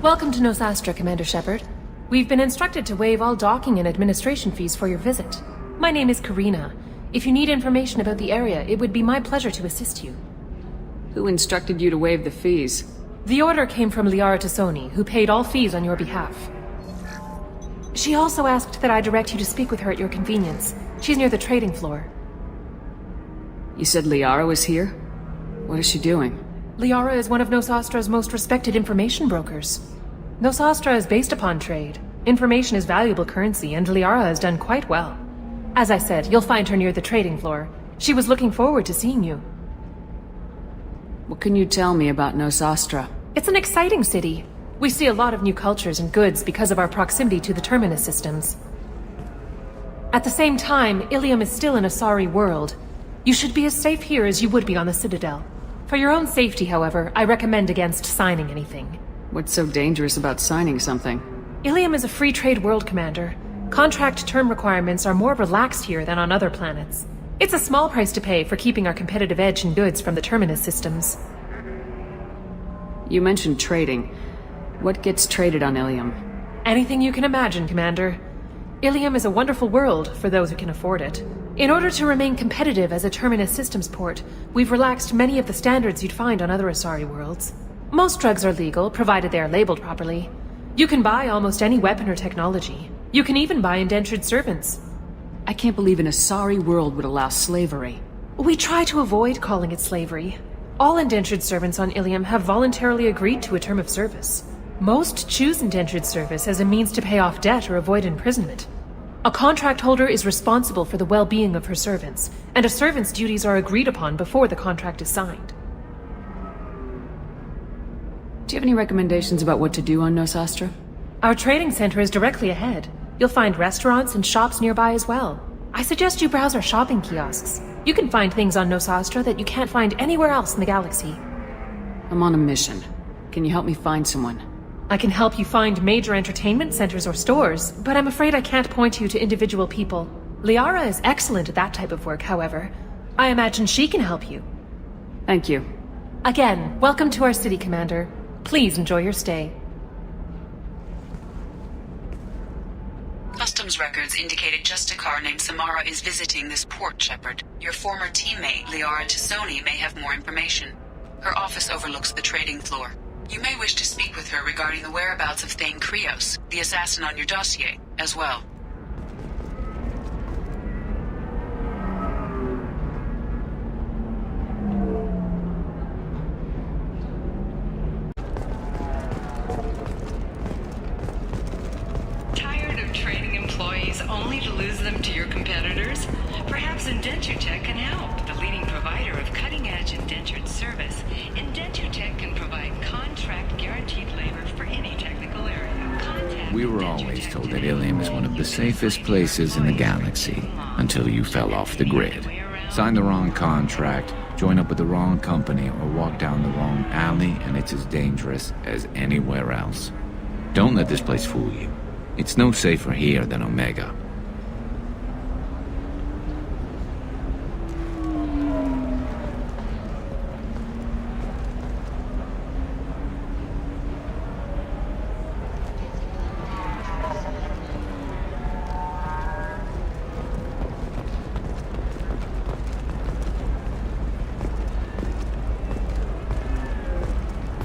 Welcome to Nosastra, Commander Shepard. We've been instructed to waive all docking and administration fees for your visit. My name is Karina. If you need information about the area, it would be my pleasure to assist you. Who instructed you to waive the fees? The order came from Liara Tassoni, who paid all fees on your behalf. She also asked that I direct you to speak with her at your convenience. She's near the trading floor. You said Liara was here? What is she doing? Liara is one of Nosastra's most respected information brokers. Nosastra is based upon trade. Information is valuable currency, and Liara has done quite well. As I said, you'll find her near the trading floor. She was looking forward to seeing you. What can you tell me about Nosastra? It's an exciting city. We see a lot of new cultures and goods because of our proximity to the Terminus systems. At the same time, Ilium is still an Asari world. You should be as safe here as you would be on the Citadel. For your own safety, however, I recommend against signing anything. What's so dangerous about signing something? Ilium is a free trade world, Commander. Contract term requirements are more relaxed here than on other planets. It's a small price to pay for keeping our competitive edge in goods from the Terminus systems. You mentioned trading. What gets traded on Ilium? Anything you can imagine, Commander. Ilium is a wonderful world for those who can afford it. In order to remain competitive as a Terminus systems port, we've relaxed many of the standards you'd find on other Asari worlds. Most drugs are legal, provided they are labeled properly. You can buy almost any weapon or technology. You can even buy indentured servants. I can't believe an Asari world would allow slavery. We try to avoid calling it slavery. All indentured servants on Ilium have voluntarily agreed to a term of service. Most choose indentured service as a means to pay off debt or avoid imprisonment. A contract holder is responsible for the well-being of her servants, and a servant's duties are agreed upon before the contract is signed. Do you have any recommendations about what to do on Nosastra? Our trading center is directly ahead. You'll find restaurants and shops nearby as well. I suggest you browse our shopping kiosks. You can find things on Nosastra that you can't find anywhere else in the galaxy. I'm on a mission. Can you help me find someone? I can help you find major entertainment centers or stores, but I'm afraid I can't point you to individual people. Liara is excellent at that type of work, however. I imagine she can help you. Thank you. Again, welcome to our city, Commander. Please enjoy your stay. Customs records indicated just a car named Samara is visiting this port, Shepard. Your former teammate, Liara Tassoni, may have more information. Her office overlooks the trading floor. You may wish to speak with her regarding the whereabouts of Thane Krios, the assassin on your dossier, as well. Tired of trading employees only to lose them to your competitors? Perhaps IndentureTech can help. The leading provider of cutting-edge indentured service, IndentureTech can provide contract guaranteed labor for any technical area. Contact We were always told that Ilium is one of the safest places in the galaxy, until you fell off the grid. Signed the wrong contract, join up with the wrong company, or walk down the wrong alley, and it's as dangerous as anywhere else. Don't let this place fool you. It's no safer here than Omega.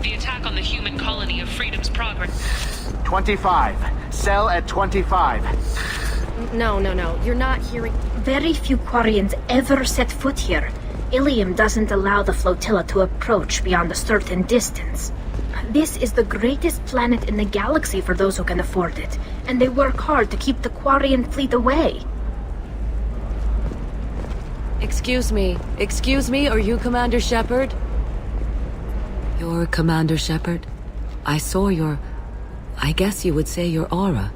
The attack on the human colony of Freedom's Progress. 25. Cell at 25. No. You're not hearing. Very few Quarians ever set foot here. Ilium doesn't allow the flotilla to approach beyond a certain distance. This is the greatest planet in the galaxy for those who can afford it, and they work hard to keep the Quarian fleet away. Excuse me, are you Commander Shepard? You're Commander Shepard? I saw your... I guess you would say your aura.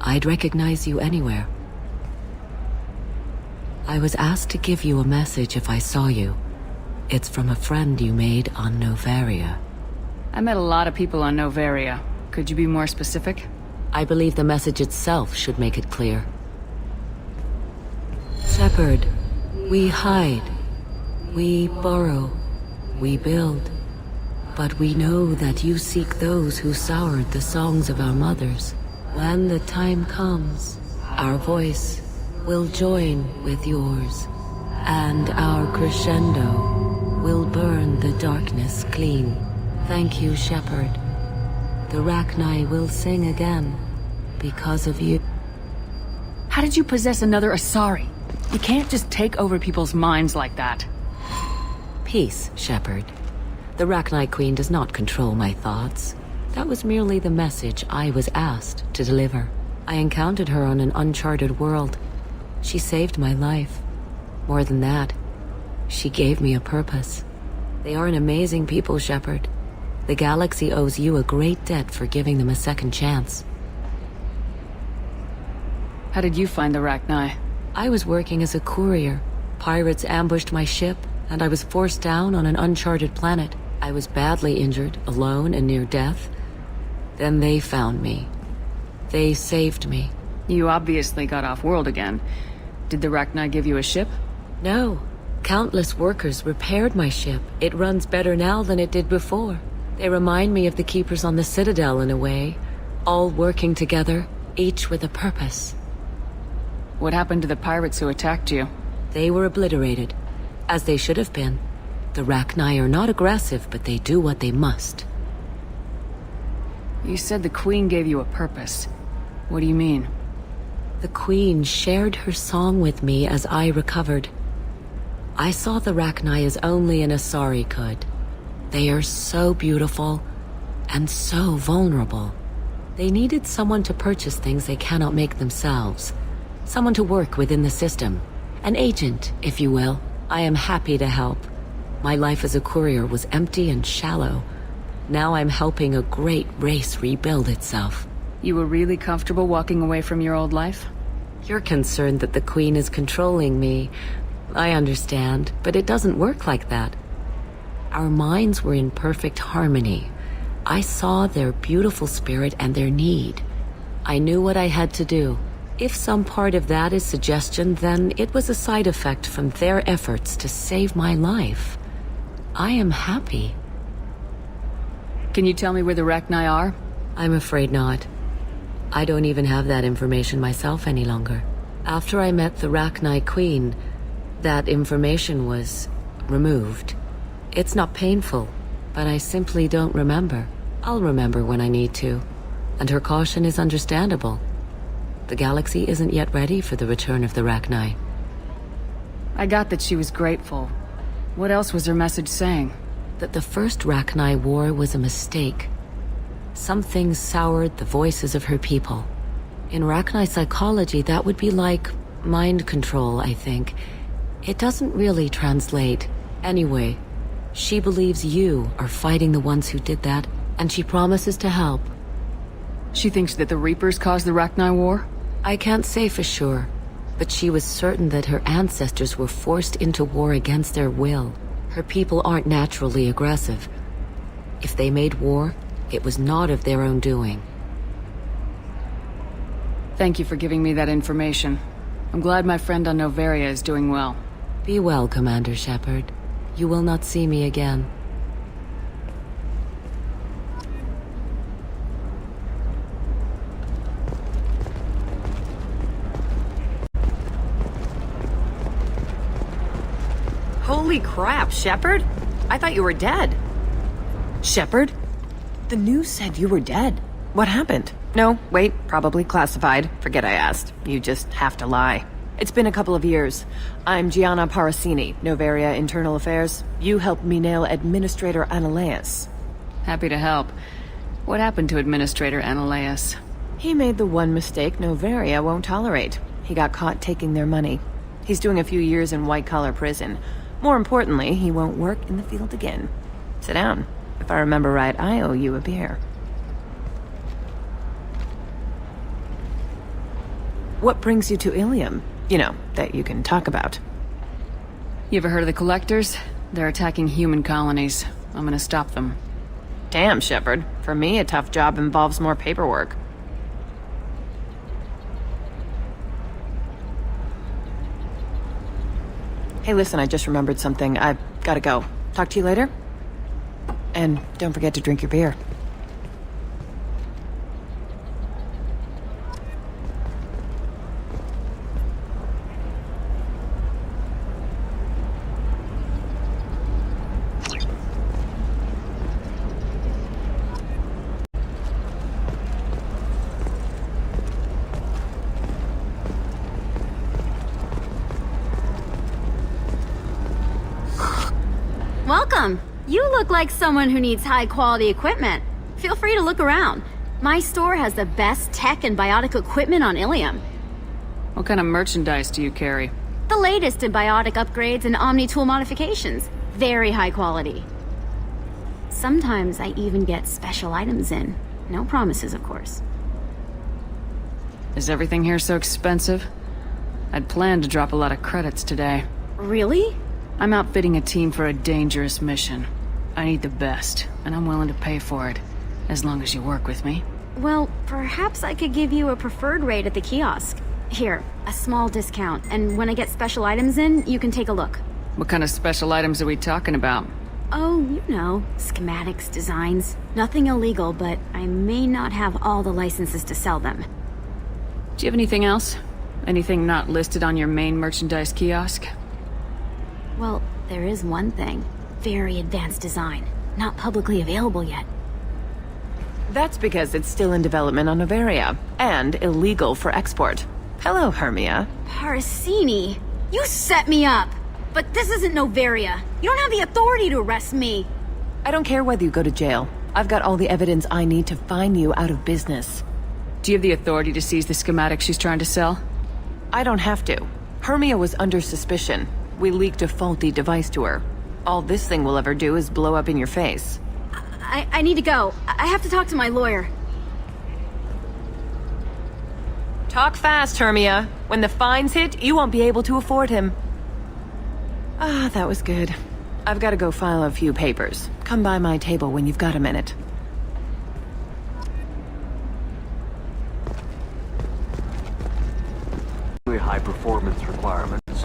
I'd recognize you anywhere. I was asked to give you a message if I saw you. It's from a friend you made on Novaria. I met a lot of people on Novaria. Could you be more specific? I believe the message itself should make it clear. Shepard, we hide. We borrow. We build. But we know that you seek those who soured the songs of our mothers. When the time comes, our voice will join with yours, and our crescendo will burn the darkness clean. Thank you, Shepherd. The Rachni will sing again because of you. How did you possess another Asari? You can't just take over people's minds like that. Peace, Shepherd. The Rachni Queen does not control my thoughts. That was merely the message I was asked to deliver. I encountered her on an uncharted world. She saved my life. More than that, she gave me a purpose. They are an amazing people, Shepherd. The galaxy owes you a great debt for giving them a second chance. How did you find the Rachni? I was working as a courier. Pirates ambushed my ship, and I was forced down on an uncharted planet. I was badly injured, alone and near death. Then they found me. They saved me. You obviously got off-world again. Did the Rachni give you a ship? No. Countless workers repaired my ship. It runs better now than it did before. They remind me of the Keepers on the Citadel in a way. All working together, each with a purpose. What happened to the pirates who attacked you? They were obliterated, as they should have been. The Rachni are not aggressive, but they do what they must. You said the Queen gave you a purpose. What do you mean? The Queen shared her song with me as I recovered. I saw the Rachni as only an Asari could. They are so beautiful, and so vulnerable. They needed someone to purchase things they cannot make themselves. Someone to work within the system. An agent, if you will. I am happy to help. My life as a courier was empty and shallow. Now I'm helping a great race rebuild itself. You were really comfortable walking away from your old life? You're concerned that the Queen is controlling me. I understand, but it doesn't work like that. Our minds were in perfect harmony. I saw their beautiful spirit and their need. I knew what I had to do. If some part of that is suggestion, then it was a side effect from their efforts to save my life. I am happy. Can you tell me where the Rachni are? I'm afraid not. I don't even have that information myself any longer. After I met the Rachni Queen, that information was removed. It's not painful, but I simply don't remember. I'll remember when I need to, and her caution is understandable. The galaxy isn't yet ready for the return of the Rachni. I got that she was grateful. What else was her message saying? That the first Rachni war was a mistake. Some things soured the voices of her people. In Rachni psychology, that would be like mind control, I think. It doesn't really translate. Anyway, she believes you are fighting the ones who did that, and she promises to help. She thinks that the Reapers caused the Rachni war? I can't say for sure, but she was certain that her ancestors were forced into war against their will. Her people aren't naturally aggressive. If they made war, it was not of their own doing. Thank you for giving me that information. I'm glad my friend on Noveria is doing well. Be well, Commander Shepard. You will not see me again. Holy crap, Shepard? I thought you were dead. Shepard? The news said you were dead. What happened? No, wait, probably classified. Forget I asked. You just have to lie. It's been a couple of years. I'm Gianna Parasini, Noveria Internal Affairs. You helped me nail Administrator Analeas. Happy to help. What happened to Administrator Analeas? He made the one mistake Noveria won't tolerate. He got caught taking their money. He's doing a few years in white-collar prison. More importantly, he won't work in the field again. Sit down. If I remember right, I owe you a beer. What brings you to Ilium? You know, that you can talk about. You ever heard of the Collectors? They're attacking human colonies. I'm gonna stop them. Damn, Shepard. For me, a tough job involves more paperwork. Hey, listen, I just remembered something. I've gotta go. Talk to you later? And don't forget to drink your beer. Welcome. You look like someone who needs high-quality equipment. Feel free to look around. My store has the best tech and biotic equipment on Ilium. What kind of merchandise do you carry? The latest in biotic upgrades and Omni-tool modifications. Very high quality. Sometimes I even get special items in. No promises, of course. Is everything here so expensive? I'd planned to drop a lot of credits today. Really? I'm outfitting a team for a dangerous mission. I need the best, and I'm willing to pay for it, as long as you work with me. Well, perhaps I could give you a preferred rate at the kiosk. Here, a small discount, and when I get special items in, you can take a look. What kind of special items are we talking about? Oh, you know, schematics, designs. Nothing illegal, but I may not have all the licenses to sell them. Do you have anything else? Anything not listed on your main merchandise kiosk? Well, there is one thing. Very advanced design. Not publicly available yet. That's because it's still in development on Novaria, and illegal for export. Hello, Hermia. Parsini, you set me up! But this isn't Novaria. You don't have the authority to arrest me. I don't care whether you go to jail. I've got all the evidence I need to find you out of business. Do you have the authority to seize the schematic she's trying to sell? I don't have to. Hermia was under suspicion. We leaked a faulty device to her. All this thing will ever do is blow up in your face. I need to go. I have to talk to my lawyer. Talk fast, Hermia. When the fines hit, you won't be able to afford him. Ah, that was good. I've got to go file a few papers. Come by my table when you've got a minute. High performance requirements.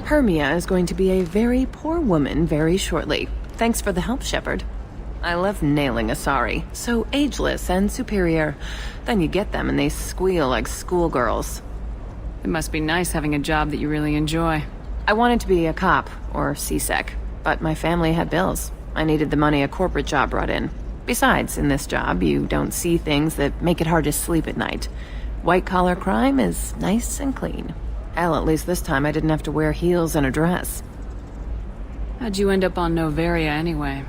Hermia is going to be a very poor woman very shortly. Thanks for the help, Shepard. I love nailing Asari. So ageless and superior. Then you get them and they squeal like schoolgirls. It must be nice having a job that you really enjoy. I wanted to be a cop, or CSEC, but my family had bills. I needed the money a corporate job brought in. Besides, in this job, you don't see things that make it hard to sleep at night. White-collar crime is nice and clean. Hell, at least this time I didn't have to wear heels and a dress. How'd you end up on Novaria anyway?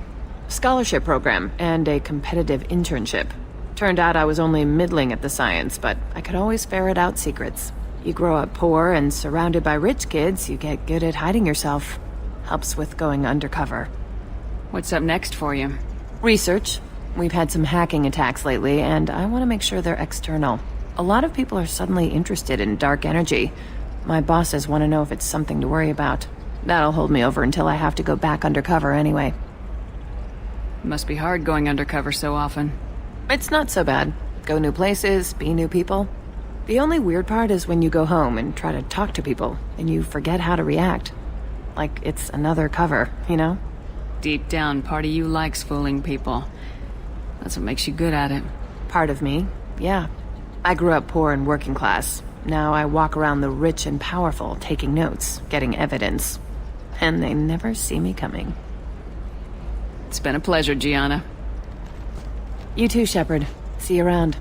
Scholarship program and a competitive internship. Turned out I was only middling at the science, but I could always ferret out secrets. You grow up poor and surrounded by rich kids, you get good at hiding yourself. Helps with going undercover. What's up next for you? Research. We've had some hacking attacks lately, and I want to make sure they're external. A lot of people are suddenly interested in dark energy. My bosses want to know if it's something to worry about. That'll hold me over until I have to go back undercover anyway. It must be hard going undercover so often. It's not so bad. Go new places, be new people. The only weird part is when you go home and try to talk to people, and you forget how to react. Like it's another cover, you know? Deep down, part of you likes fooling people. That's what makes you good at it. Part of me, yeah. I grew up poor and working class. Now I walk around the rich and powerful, taking notes, getting evidence. And they never see me coming. It's been a pleasure, Gianna. You too, Shepard. See you around.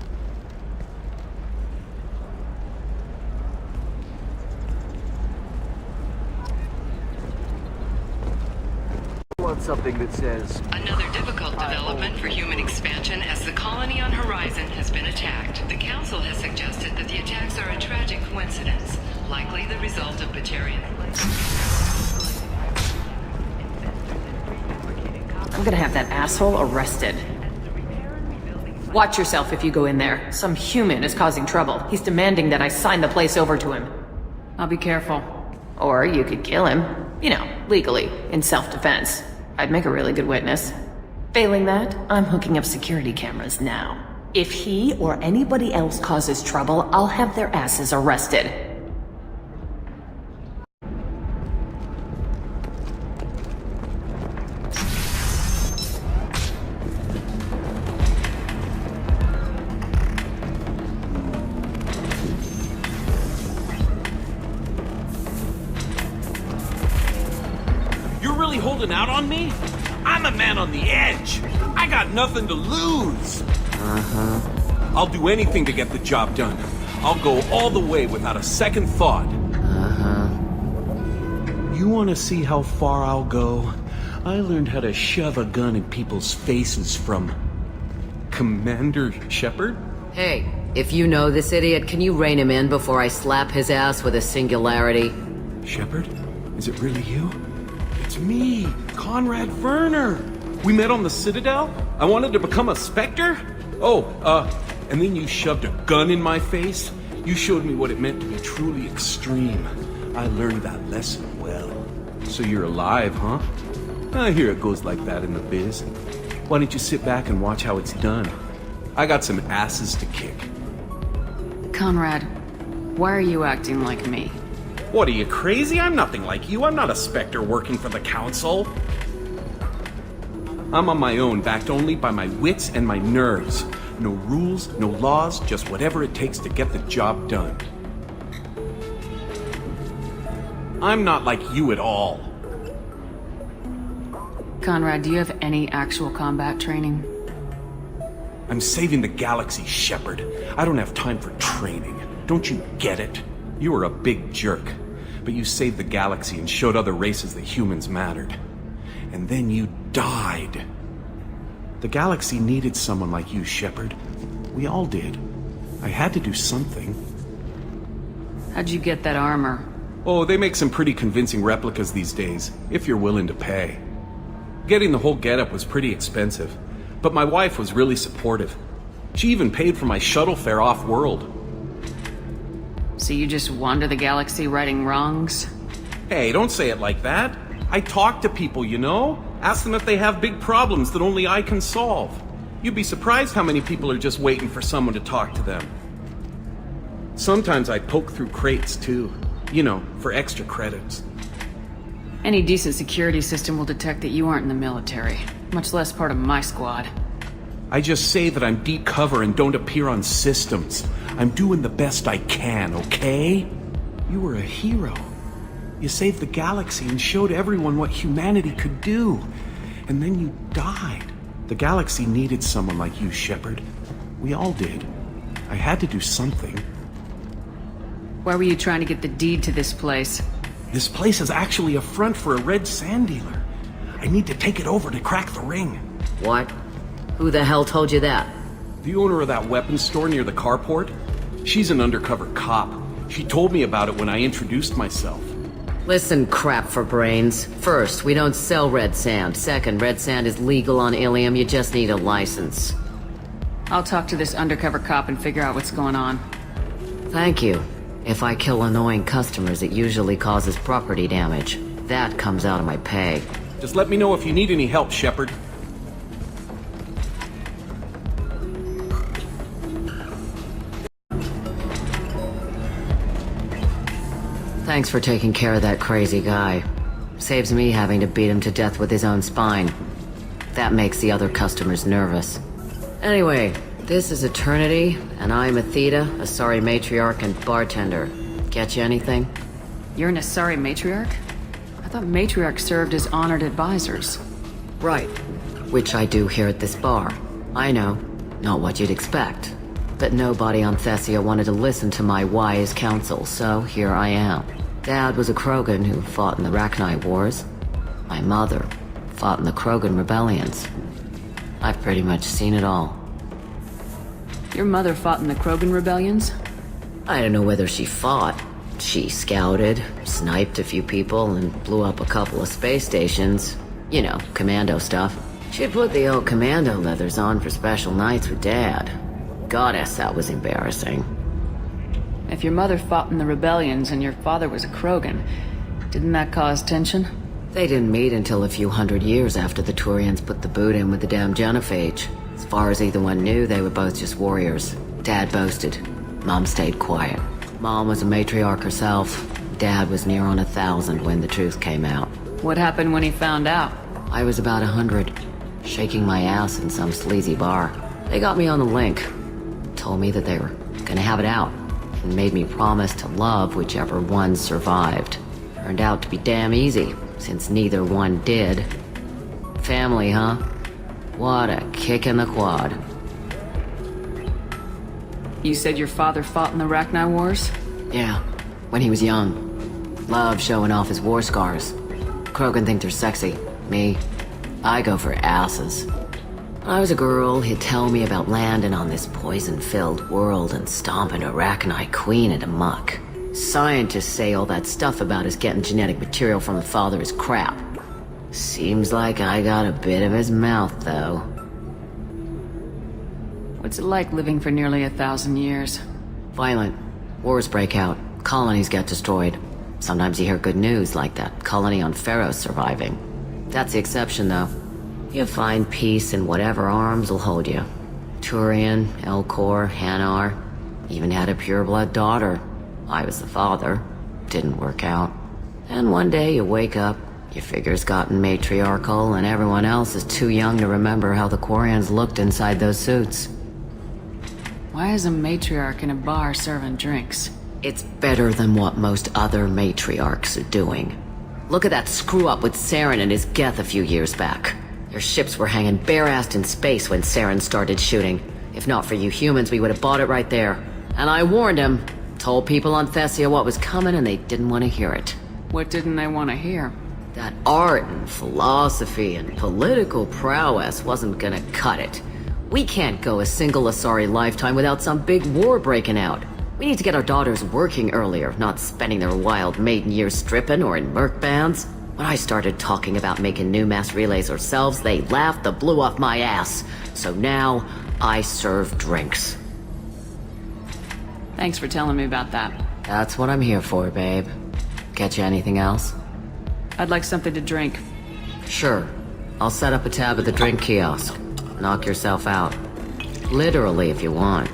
Want something that says Another difficult development for human expansion as the colony on Horizon has been attacked. The Council has suggested that the attacks are a tragic coincidence, likely the result of Batarian. I'm gonna have that asshole arrested. Watch yourself if you go in there. Some human is causing trouble. He's demanding that I sign the place over to him. I'll be careful. Or you could kill him. You know, legally, in self-defense. I'd make a really good witness. Failing that, I'm hooking up security cameras now. If he or anybody else causes trouble, I'll have their asses arrested. really holding out on me? I'm a man on the edge. I got nothing to lose. I'll do anything to get the job done. I'll go all the way without a second thought. You want to see how far I'll go? I learned how to shove a gun in people's faces from Commander Shepard? Hey, if you know this idiot, can you rein him in before I slap his ass with a singularity? Shepard? Is it really you? It's me, Conrad Werner. We met on the Citadel. I wanted to become a Spectre. And then you shoved a gun in my face. You showed me what it meant to be truly extreme. I learned that lesson well. So you're alive, huh? I hear it goes like that in the biz. Why don't you sit back and watch how it's done? I got some asses to kick. Conrad, why are you acting like me? What, are you crazy? I'm nothing like you. I'm not a Spectre working for the Council. I'm on my own, backed only by my wits and my nerves. No rules, no laws, just whatever it takes to get the job done. I'm not like you at all. Conrad, do you have any actual combat training? I'm saving the galaxy, Shepard. I don't have time for training. Don't you get it? You were a big jerk, but you saved the galaxy and showed other races that humans mattered. And then you died. The galaxy needed someone like you, Shepard. We all did. I had to do something. How'd you get that armor? Oh, they make some pretty convincing replicas these days, if you're willing to pay. Getting the whole getup was pretty expensive, but my wife was really supportive. She even paid for my shuttle fare off-world. So you just wander the galaxy righting wrongs? Hey, don't say it like that. I talk to people, you know? Ask them if they have big problems that only I can solve. You'd be surprised how many people are just waiting for someone to talk to them. Sometimes I poke through crates, too. You know, for extra credits. Any decent security system will detect that you aren't in the military, much less part of my squad. I just say that I'm deep cover and don't appear on systems. I'm doing the best I can, okay? You were a hero. You saved the galaxy and showed everyone what humanity could do. And then you died. The galaxy needed someone like you, Shepard. We all did. I had to do something. Why were you trying to get the deed to this place? This place is actually a front for a red sand dealer. I need to take it over to crack the ring. What? Who the hell told you that? The owner of that weapons store near the carport. She's an undercover cop. She told me about it when I introduced myself. Listen, crap for brains. First, we don't sell red sand. Second, red sand is legal on Ilium. You just need a license. I'll talk to this undercover cop and figure out what's going on. Thank you. If I kill annoying customers, it usually causes property damage. That comes out of my pay. Just let me know if you need any help, Shepard. Thanks for taking care of that crazy guy. Saves me having to beat him to death with his own spine. That makes the other customers nervous. Anyway, this is Eternity, and I'm Athena, Asari matriarch and bartender. Get you anything? You're an Asari matriarch? I thought matriarchs served as honored advisors. Right. Which I do here at this bar. I know. Not what you'd expect. But nobody on Thessia wanted to listen to my wise counsel, so here I am. Dad was a Krogan who fought in the Rachni Wars. My mother fought in the Krogan rebellions. I've pretty much seen it all. Your mother fought in the Krogan rebellions? I don't know whether she fought. She scouted, sniped a few people, and blew up a couple of space stations. You know, commando stuff. She put the old commando leathers on for special nights with Dad. Goddess, that was embarrassing. If your mother fought in the rebellions and your father was a Krogan, didn't that cause tension? They didn't meet until a few hundred years after the Turians put the boot in with the damn genophage. As far as either one knew, they were both just warriors. Dad boasted. Mom stayed quiet. Mom was a matriarch herself. Dad was near on 1,000 when the truth came out. What happened when he found out? I was about 100, shaking my ass in some sleazy bar. They got me on the link. Told me that they were gonna have it out, and made me promise to love whichever one survived. Turned out to be damn easy. since neither one did. Family, huh? What a kick in the quad. You said your father fought in the Rachni Wars? Yeah, when he was young. Loved showing off his war scars. Krogan think they're sexy. Me, I go for asses. When I was a girl, he'd tell me about landing on this poison-filled world and stomping a Rachni queen into muck. Scientists say all that stuff about us getting genetic material from the father is crap. Seems like I got a bit of his mouth, though. What's it like living for nearly 1,000 years? Violent. Wars break out. Colonies get destroyed. Sometimes you hear good news, like that colony on Pharaoh surviving. That's the exception, though. You find peace in whatever arms will hold you. Turian, Elcor, Hanar. Even had a pureblood daughter. I was the father. Didn't work out. And one day you wake up, your figure's gotten matriarchal, and everyone else is too young to remember how the Quarians looked inside those suits. Why is a matriarch in a bar serving drinks? It's better than what most other matriarchs are doing. Look at that screw-up with Saren and his Geth a few years back. Their ships were hanging bare-assed in space when Saren started shooting. If not for you humans, we would have bought it right there. And I warned him. Told people on Thessia what was coming, and they didn't want to hear it. What didn't they want to hear? That art and philosophy and political prowess wasn't gonna cut it. We can't go a single Asari lifetime without some big war breaking out. We need to get our daughters working earlier, not spending their wild maiden years stripping or in merc bands. When I started talking about making new mass relays ourselves, they laughed the blue off my ass. So now, I serve drinks. Thanks for telling me about that. That's what I'm here for, babe. Get you anything else? I'd like something to drink. Sure. I'll set up a tab at the drink kiosk. Knock yourself out. Literally, if you want.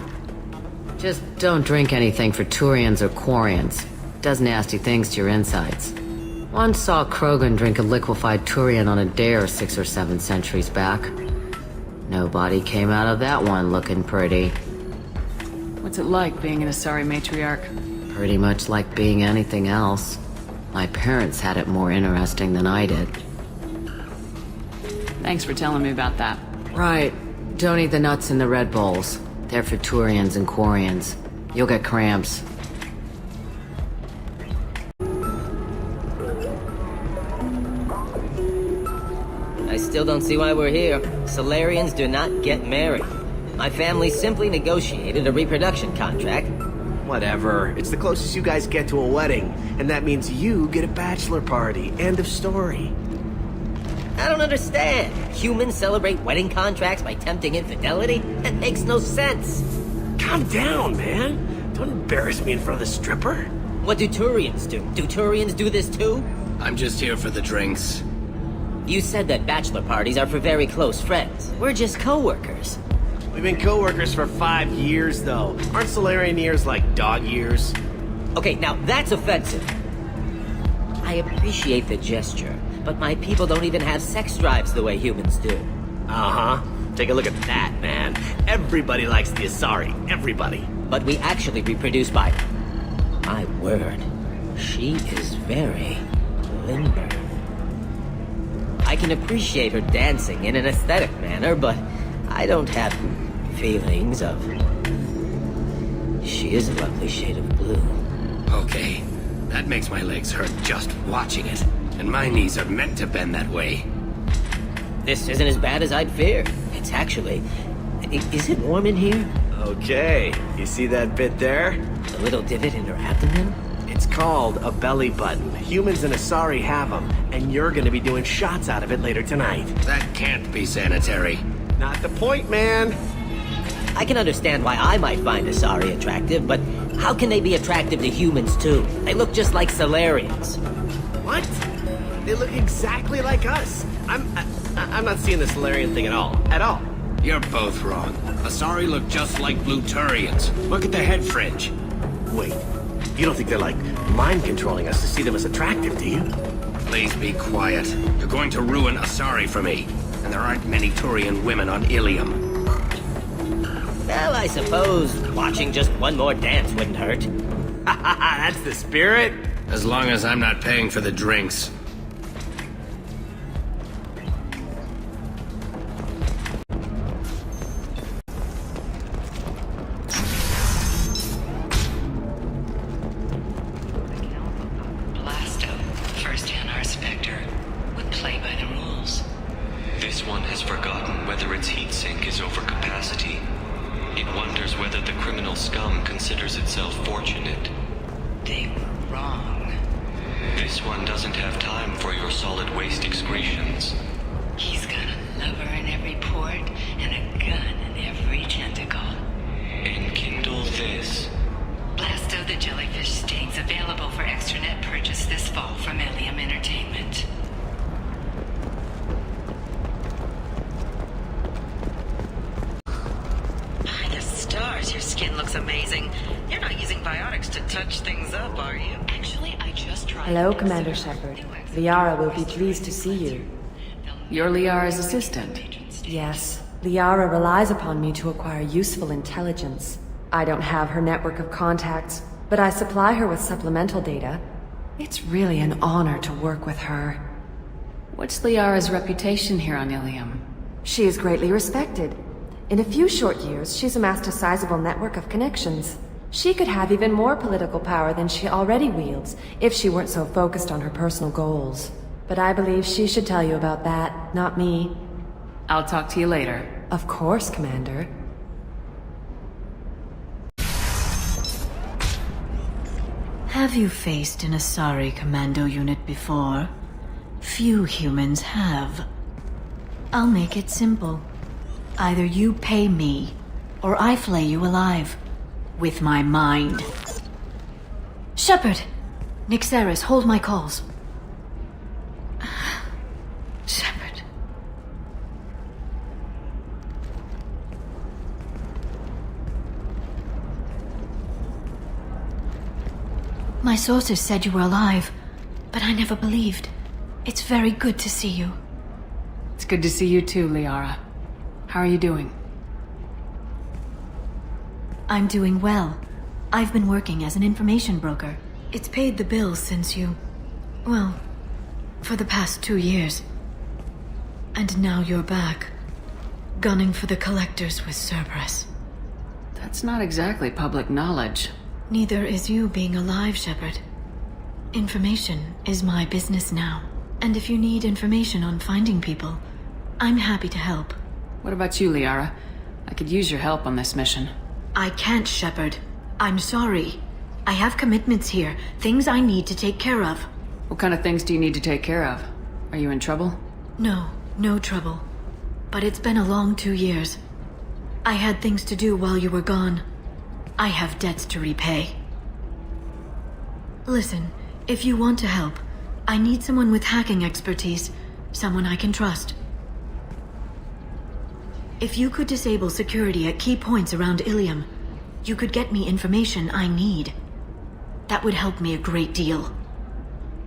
Just don't drink anything for Turians or Quarians. Does nasty things to your insides. Once saw Krogan drink a liquefied Turian on a dare 6 or 7 centuries back. Nobody came out of that one looking pretty. What's it like being an Asari matriarch? Pretty much like being anything else. My parents had it more interesting than I did. Thanks for telling me about that. Right. Don't eat the nuts in the Red Bowls. They're for Turians and Quarians. You'll get cramps. I still don't see why we're here. Solarians do not get married. My family simply negotiated a reproduction contract. Whatever. It's the closest you guys get to a wedding, and that means you get a bachelor party. End of story. I don't understand. Humans celebrate wedding contracts by tempting infidelity? That makes no sense. Calm down, man. Don't embarrass me in front of the stripper. What do Turians do? Do Turians do this too? I'm just here for the drinks. You said that bachelor parties are for very close friends. We're just co-workers. We've been co-workers for 5 years, though. Aren't Solarian years like dog years? Okay, now that's offensive. I appreciate the gesture, but my people don't even have sex drives the way humans do. Uh-huh. Take a look at that, man. Everybody likes the Asari. Everybody. But we actually reproduce by... My word. She is very limber. I can appreciate her dancing in an aesthetic manner, but I don't have feelings of... She is a lovely shade of blue. Okay, that makes my legs hurt just watching it. And my knees are meant to bend that way. This isn't as bad as I'd feared. It's actually... Is it warm in here? Okay, you see that bit there? The little divot in her abdomen? It's called a belly button. Humans and Asari have them, and you're gonna be doing shots out of it later tonight. That can't be sanitary. Not the point, man. I can understand why I might find Asari attractive, but how can they be attractive to humans too? They look just like Solarians. What? They look exactly like us. I'm not seeing the Solarian thing at all. At all. You're both wrong. Asari look just like blue Turians. Look at the head fringe. Wait, you don't think they're like mind controlling us to see them as attractive, do you? Please be quiet. You're going to ruin Asari for me. And there aren't many Turian women on Ilium. Well, I suppose watching just one more dance wouldn't hurt. That's the spirit. As long as I'm not paying for the drinks. this one has forgotten whether its heatsink is over capacity. It wonders whether the criminal scum considers itself fortunate. They were wrong. This one doesn't have time for your solid waste excretions. He's got a lover in every port and a gun in every tentacle. Enkindle this. Blasto the Jellyfish Stings available for extranet purchase this fall from Ilium Entertainment. By the stars, your skin looks amazing. You're not using biotics to touch things up, are you? Actually, I just tried... Hello, Commander Shepard. Liara will be pleased to see you. You're Liara's assistant. Yes, Liara relies upon me to acquire useful intelligence. I don't have her network of contacts, but I supply her with supplemental data. It's really an honor to work with her. What's Liara's reputation here on Ilium? She is greatly respected. In a few short years, she's amassed a sizable network of connections. She could have even more political power than she already wields if she weren't so focused on her personal goals. But I believe she should tell you about that, not me. I'll talk to you later. Of course, Commander. Have you faced an Asari commando unit before? Few humans have. I'll make it simple. Either you pay me, or I flay you alive. With my mind. Shepard! Nixeris, hold my calls. Shepard. My sources said you were alive, but I never believed. It's very good to see you. It's good to see you too, Liara. How are you doing? I'm doing well. I've been working as an information broker. It's paid the bills since you... well, for the past 2 years. And now you're back, gunning for the collectors with Cerberus. That's not exactly public knowledge. Neither is you being alive, Shepard. Information is my business now. And if you need information on finding people, I'm happy to help. What about you, Liara? I could use your help on this mission. I can't, Shepard. I'm sorry. I have commitments here, things I need to take care of. What kind of things do you need to take care of? Are you in trouble? No, no trouble. But it's been a long 2 years. I had things to do while you were gone. I have debts to repay. Listen, if you want to help, I need someone with hacking expertise, someone I can trust. If you could disable security at key points around Ilium, you could get me information I need. That would help me a great deal.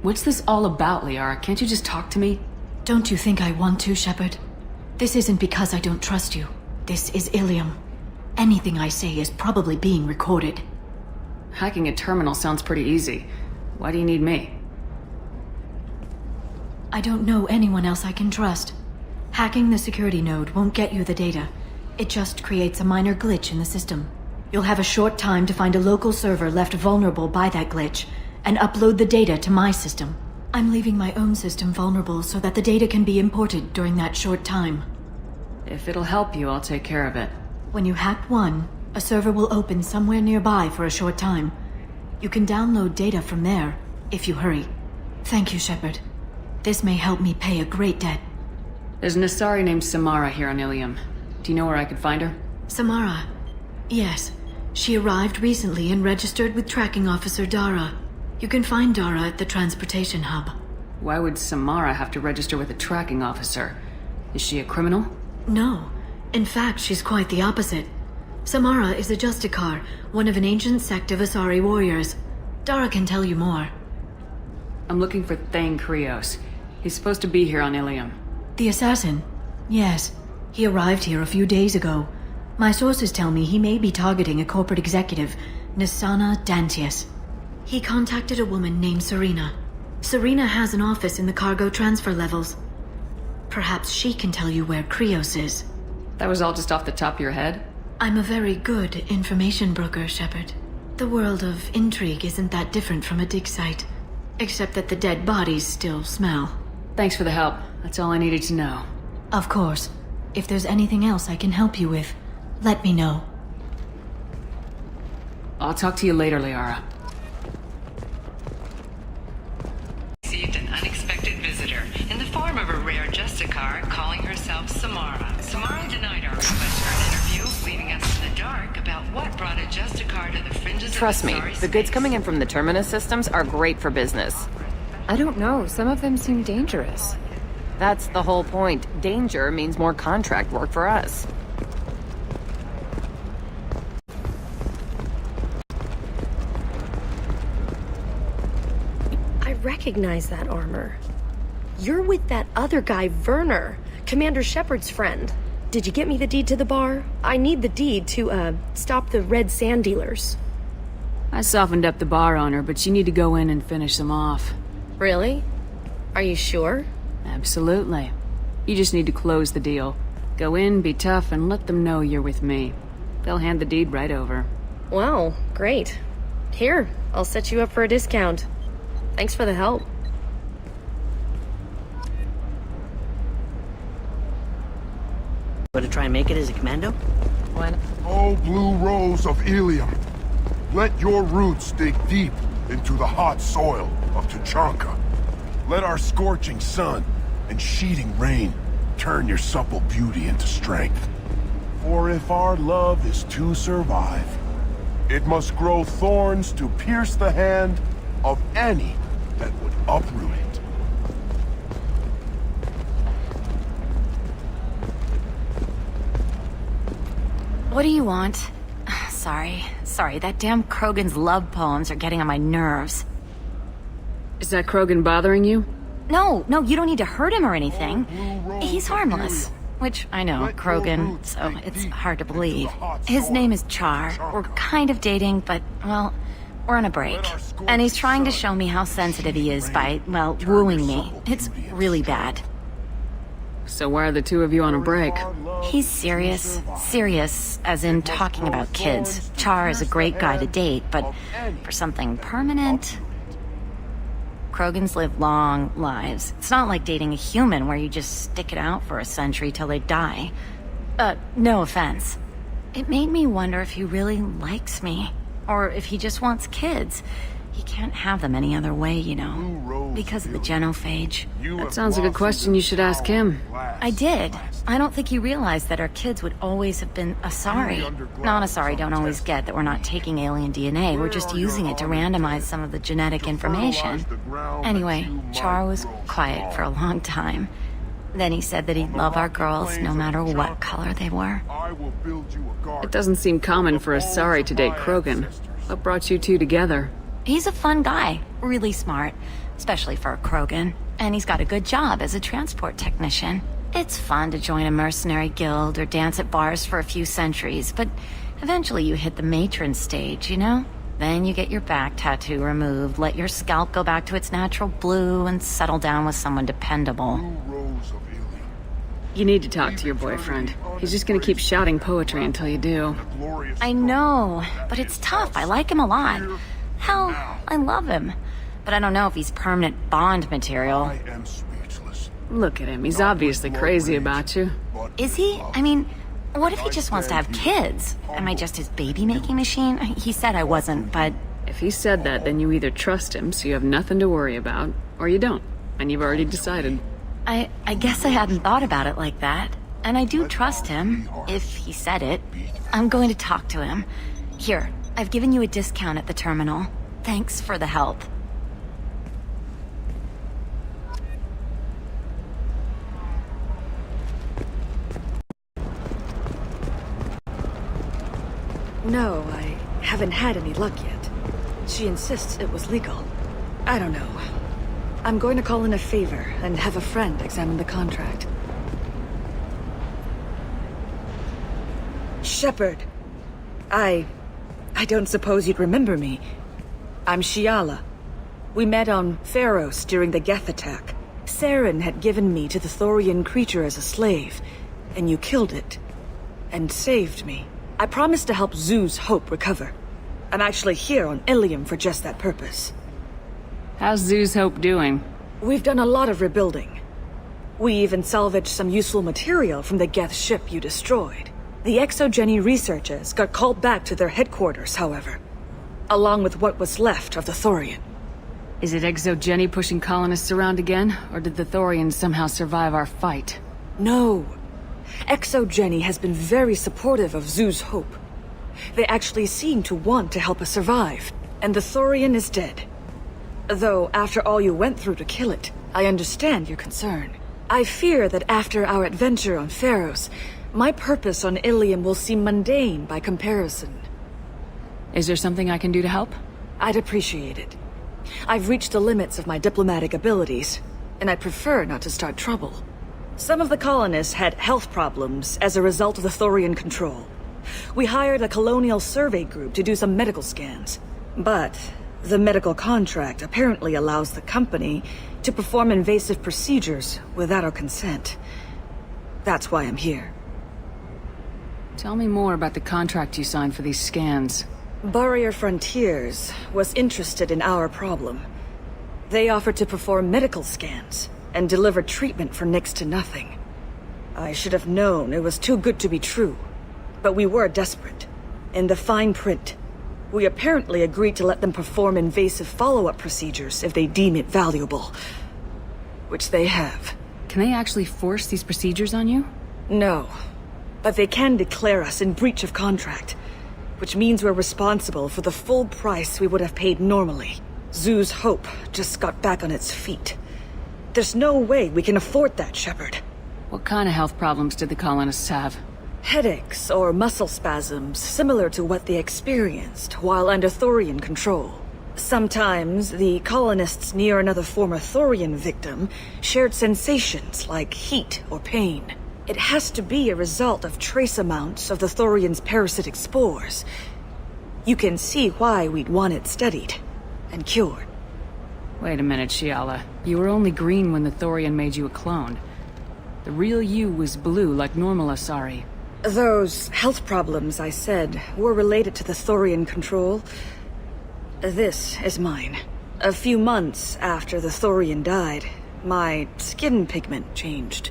What's this all about, Liara? Can't you just talk to me? Don't you think I want to, Shepard? This isn't because I don't trust you. This is Ilium. Anything I say is probably being recorded. Hacking a terminal sounds pretty easy. Why do you need me? I don't know anyone else I can trust. Hacking the security node won't get you the data. It just creates a minor glitch in the system. You'll have a short time to find a local server left vulnerable by that glitch, and upload the data to my system. I'm leaving my own system vulnerable so that the data can be imported during that short time. If it'll help you, I'll take care of it. When you hack one, a server will open somewhere nearby for a short time. You can download data from there, if you hurry. Thank you, Shepard. This may help me pay a great debt. There's an Asari named Samara here on Ilium. Do you know where I could find her? Samara? Yes. She arrived recently and registered with Tracking Officer Dara. You can find Dara at the transportation hub. Why would Samara have to register with a tracking officer? Is she a criminal? No. In fact, she's quite the opposite. Samara is a Justicar, one of an ancient sect of Asari warriors. Dara can tell you more. I'm looking for Thane Krios. He's supposed to be here on Ilium. The assassin? Yes. He arrived here a few days ago. My sources tell me he may be targeting a corporate executive, Nisana Dantius. He contacted a woman named Serena. Serena has an office in the cargo transfer levels. Perhaps she can tell you where Krios is. That was all just off the top of your head? I'm a very good information broker, Shepard. The world of intrigue isn't that different from a dig site. Except that the dead bodies still smell. Thanks for the help. That's all I needed to know. Of course. If there's anything else I can help you with, let me know. I'll talk to you later, Liara. Received an unexpected visitor in the form of a rare Justicar calling herself Samara. Samara denied our request for an interview, leaving us in the dark about what brought a Justicar to the fringes Trust of me, Asari the goods space. coming in from the Terminus systems are great for business. I don't know, some of them seem dangerous. That's the whole point. Danger means more contract work for us. I recognize that armor. You're with that other guy, Werner, Commander Shepard's friend. Did you get me the deed to the bar? I need the deed to, stop the red sand dealers. I softened up the bar owner, but you need to go in and finish them off. Really? Are you sure? Absolutely. You just need to close the deal. Go in, be tough, and let them know you're with me. They'll hand the deed right over. Wow, great. Here, I'll set you up for a discount. Thanks for the help. Want to try and make it as a commando? When? Oh, blue rose of Ilium, let your roots dig deep into the hot soil of Tuchanka. Let our scorching sun and sheeting rain turn your supple beauty into strength. For if our love is to survive, it must grow thorns to pierce the hand of any that would uproot it. What do you want? Sorry, that damn Krogan's love poems are getting on my nerves. Is that Krogan bothering you? No, you don't need to hurt him or anything. He's harmless. Which, I know, Krogan, so it's hard to believe. His name is Char. We're kind of dating, but, well, we're on a break. And he's trying to show me how sensitive he is by, well, wooing me. It's really bad. So why are the two of you on a break? He's serious. Serious, as in talking about kids. Char is a great guy to date, but for something permanent... Krogans live long lives. It's not like dating a human where you just stick it out for a century till they die. No offense. It made me wonder if he really likes me. Or if he just wants kids. He can't have them any other way, you know. Because of the genophage. That sounds like a question you should ask him. I did. I don't think he realized that our kids would always have been Asari. Non-Asari don't always get that we're not taking alien DNA. We're just using it to randomize some of the genetic information. Anyway, Char was quiet for a long time. Then he said that he'd love our girls no matter what color they were. It doesn't seem common for Asari to date Krogan. What brought you two together? He's a fun guy, really smart, especially for a Krogan. And he's got a good job as a transport technician. It's fun to join a mercenary guild or dance at bars for a few centuries, but eventually you hit the matron stage, you know? Then you get your back tattoo removed, let your scalp go back to its natural blue, and settle down with someone dependable. You need to talk to your boyfriend. He's just gonna keep shouting poetry until you do. I know, but it's tough. I like him a lot. Hell, I love him. But I don't know if he's permanent Bond material. Look at him. He's obviously crazy about you. Is he? I mean, what if he just wants to have kids? Am I just his baby-making machine? He said I wasn't, but... If he said that, then you either trust him, so you have nothing to worry about, or you don't, and you've already decided. I guess I hadn't thought about it like that. And I do trust him, if he said it. I'm going to talk to him. Here, I've given you a discount at the terminal. Thanks for the help. No, I haven't had any luck yet. She insists it was legal. I don't know. I'm going to call in a favor and have a friend examine the contract. Shepard. I don't suppose you'd remember me. I'm Shiala. We met on Pharos during the Geth attack. Saren had given me to the Thorian creature as a slave, and you killed it. And saved me. I promised to help Zoo's Hope recover. I'm actually here on Ilium for just that purpose. How's Zoo's Hope doing? We've done a lot of rebuilding. We even salvaged some useful material from the Geth ship you destroyed. The Exogeny researchers got called back to their headquarters, however, along with what was left of the Thorian. Is it Exogeny pushing colonists around again, or did the Thorians somehow survive our fight? No. Exogeny has been very supportive of Zoo's Hope. They actually seem to want to help us survive, and the Thorian is dead. Though, after all you went through to kill it, I understand your concern. I fear that after our adventure on Pharos, my purpose on Ilium will seem mundane by comparison. Is there something I can do to help? I'd appreciate it. I've reached the limits of my diplomatic abilities, and I prefer not to start trouble. Some of the colonists had health problems as a result of the Thorian control. We hired a colonial survey group to do some medical scans. But the medical contract apparently allows the company to perform invasive procedures without our consent. That's why I'm here. Tell me more about the contract you signed for these scans. Barrier Frontiers was interested in our problem. They offered to perform medical scans and deliver treatment for next to nothing. I should have known it was too good to be true, but we were desperate. In the fine print, we apparently agreed to let them perform invasive follow-up procedures if they deem it valuable. Which they have. Can they actually force these procedures on you? No, but they can declare us in breach of contract, which means we're responsible for the full price we would have paid normally. Zoo's Hope just got back on its feet. There's no way we can afford that, Shepard. What kind of health problems did the colonists have? Headaches or muscle spasms similar to what they experienced while under Thorian control. Sometimes the colonists near another former Thorian victim shared sensations like heat or pain. It has to be a result of trace amounts of the Thorian's parasitic spores. You can see why we'd want it studied and cured. Wait a minute, Shiala. You were only green when the Thorian made you a clone. The real you was blue like normal Asari. Those health problems I said were related to the Thorian control. This is mine. A few months after the Thorian died, my skin pigment changed.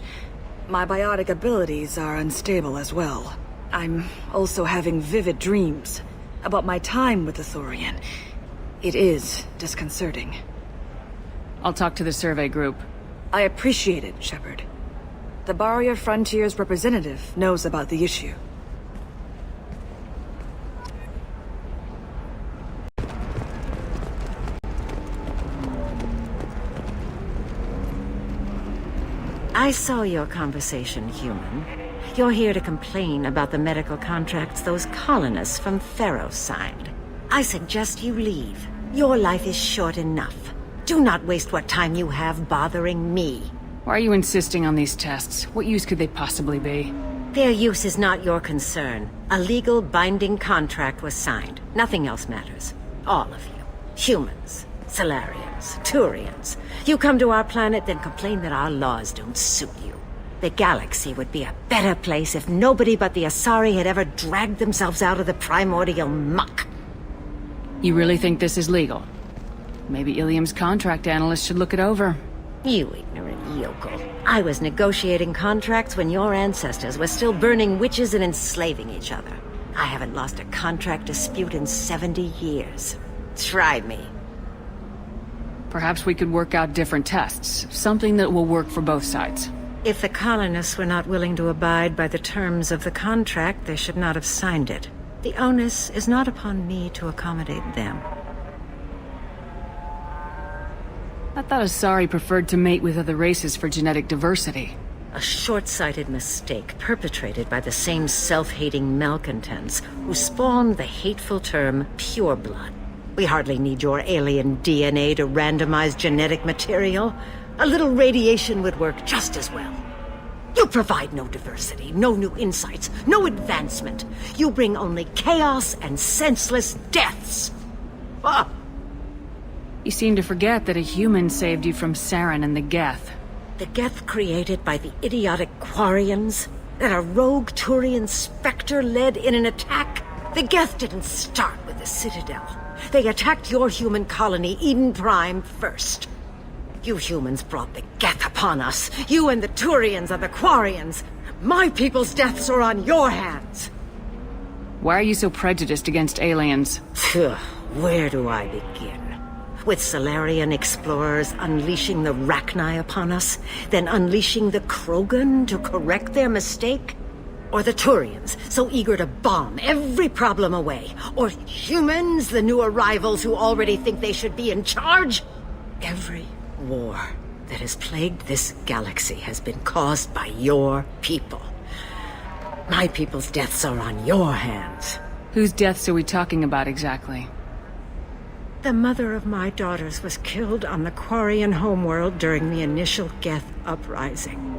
My biotic abilities are unstable as well. I'm also having vivid dreams about my time with the Thorian. It is disconcerting. I'll talk to the survey group. I appreciate it, Shepard. The Barrier Frontiers representative knows about the issue. I saw your conversation, human. You're here to complain about the medical contracts those colonists from Pharos signed. I suggest you leave. Your life is short enough. Do not waste what time you have bothering me. Why are you insisting on these tests? What use could they possibly be? Their use is not your concern. A legal binding contract was signed. Nothing else matters. All of you. Humans, Solarians, Turians. You come to our planet, then complain that our laws don't suit you. The galaxy would be a better place if nobody but the Asari had ever dragged themselves out of the primordial muck. You really think this is legal? Maybe Ilium's contract analyst should look it over. You ignorant yokel. I was negotiating contracts when your ancestors were still burning witches and enslaving each other. I haven't lost a contract dispute in 70 years. Try me. Perhaps we could work out different tests. Something that will work for both sides. If the colonists were not willing to abide by the terms of the contract, they should not have signed it. The onus is not upon me to accommodate them. I thought Asari preferred to mate with other races for genetic diversity. A short-sighted mistake perpetrated by the same self-hating malcontents who spawned the hateful term pureblood. We hardly need your alien DNA to randomize genetic material. A little radiation would work just as well. You provide no diversity, no new insights, no advancement. You bring only chaos and senseless deaths. Ah! You seem to forget that a human saved you from Saren and the Geth. The Geth created by the idiotic Quarians? That a rogue Turian specter led in an attack? The Geth didn't start with the Citadel. They attacked your human colony, Eden Prime, first. You humans brought the Geth upon us. You and the Turians and the Quarians. My people's deaths are on your hands. Why are you so prejudiced against aliens? Phew, where do I begin? With Solarian explorers unleashing the Rachni upon us, then unleashing the Krogan to correct their mistake? Or the Turians, so eager to bomb every problem away? Or humans, the new arrivals who already think they should be in charge? Every war that has plagued this galaxy has been caused by your people. My people's deaths are on your hands. Whose deaths are we talking about exactly? The mother of my daughters was killed on the Quarian homeworld during the initial Geth uprising.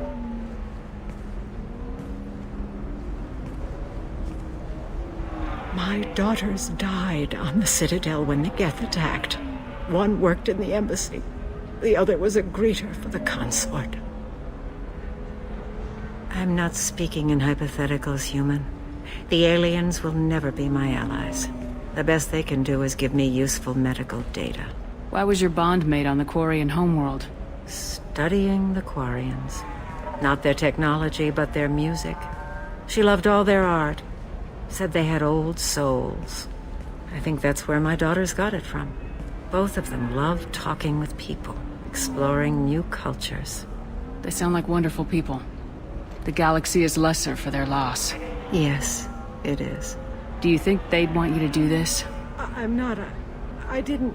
My daughters died on the Citadel when the Geth attacked. One worked in the embassy. The other was a greeter for the consort. I'm not speaking in hypotheticals, human. The aliens will never be my allies. The best they can do is give me useful medical data. Why was your bond made on the Quarian homeworld? Studying the Quarians. Not their technology, but their music. She loved all their art. Said they had old souls. I think that's where my daughters got it from. Both of them loved talking with people, exploring new cultures. They sound like wonderful people. The galaxy is lesser for their loss. Yes, it is. Do you think they'd want you to do this? I'm not I didn't...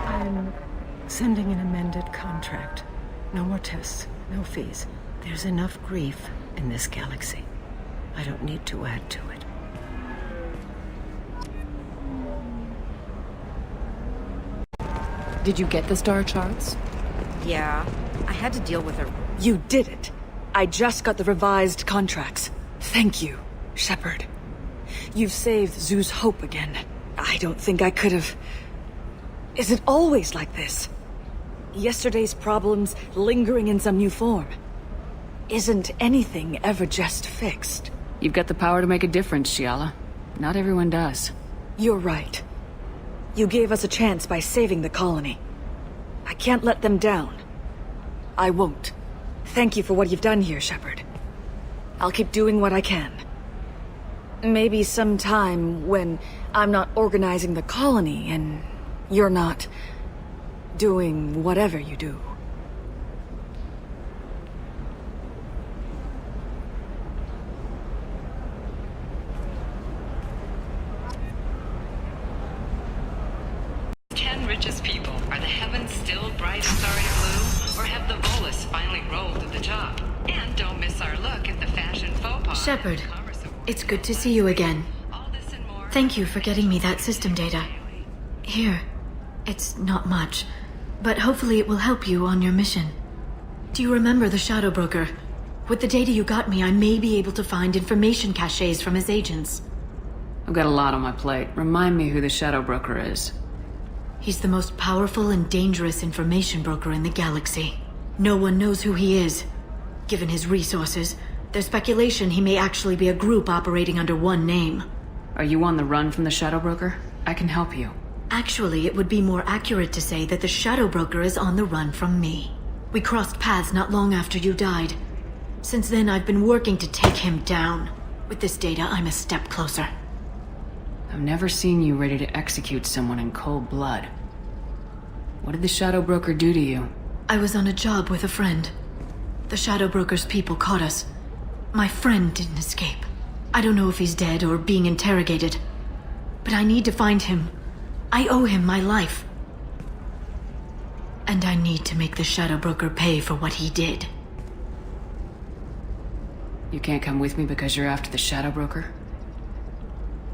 I'm sending an amended contract. No more tests, no fees. There's enough grief in this galaxy. I don't need to add to it. Did you get the star charts? Yeah, I had to deal with her. You did it. I just got the revised contracts. Thank you, Shepard. You've saved Zoo's hope again. I don't think I could have... Is it always like this? Yesterday's problems lingering in some new form. Isn't anything ever just fixed? You've got the power to make a difference, Shiala. Not everyone does. You're right. You gave us a chance by saving the colony. I can't let them down. I won't. Thank you for what you've done here, Shepard. I'll keep doing what I can. Maybe sometime when I'm not organizing the colony and you're not doing whatever you do. Richest people. Are the heavens still bright starry blue, or have the bolus finally rolled to the top? And don't miss our look at the fashion faux pas. Shepard, it's good to see you again. Thank you for getting me that system data. Here, it's not much, but hopefully it will help you on your mission. Do you remember the Shadow Broker? With the data you got me, I may be able to find information caches from his agents. I've got a lot on my plate. Remind me who the Shadow Broker is. He's the most powerful and dangerous information broker in the galaxy. No one knows who he is. Given his resources, there's speculation he may actually be a group operating under one name. Are you on the run from the Shadow Broker? I can help you. Actually, it would be more accurate to say that the Shadow Broker is on the run from me. We crossed paths not long after you died. Since then, I've been working to take him down. With this data, I'm a step closer. I've never seen you ready to execute someone in cold blood. What did the Shadow Broker do to you? I was on a job with a friend. The Shadow Broker's people caught us. My friend didn't escape. I don't know if he's dead or being interrogated. But I need to find him. I owe him my life. And I need to make the Shadow Broker pay for what he did. You can't come with me because you're after the Shadow Broker?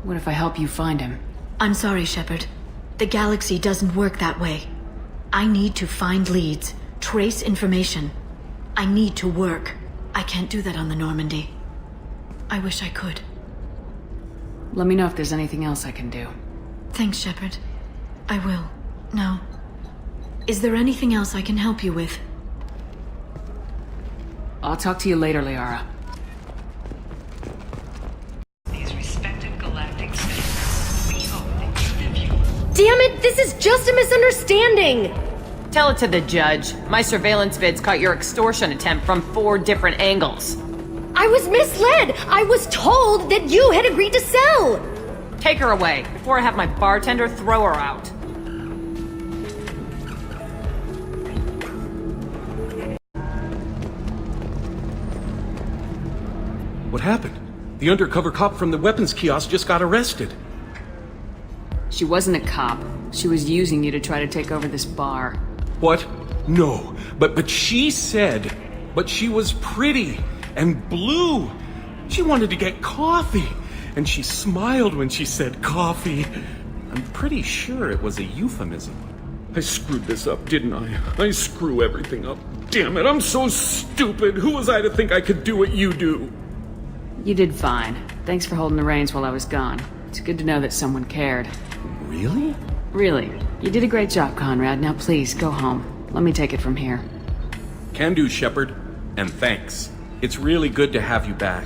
What if I help you find him? I'm sorry, Shepard. The galaxy doesn't work that way. I need to find leads, trace information. I need to work. I can't do that on the Normandy. I wish I could. Let me know if there's anything else I can do. Thanks, Shepard. I will. Now, Is there anything else I can help you with? I'll talk to you later, Liara. These respected galactic citizens, we hope that you, the viewer, Damn it, this is just a misunderstanding! Tell it to the judge. My surveillance vids caught your extortion attempt from 4 different angles. I was misled! I was told that you had agreed to sell! Take her away, before I have my bartender throw her out. What happened? The undercover cop from the weapons kiosk just got arrested. She wasn't a cop. She was using you to try to take over this bar. What? No. But she said... But she was pretty and blue. She wanted to get coffee. And she smiled when she said coffee. I'm pretty sure it was a euphemism. I screwed this up, didn't I? I screw everything up. Damn it, I'm so stupid. Who was I to think I could do what you do? You did fine. Thanks for holding the reins while I was gone. It's good to know that someone cared. Really? Really. You did a great job, Conrad. Now please, go home. Let me take it from here. Can do, Shepard. And thanks. It's really good to have you back.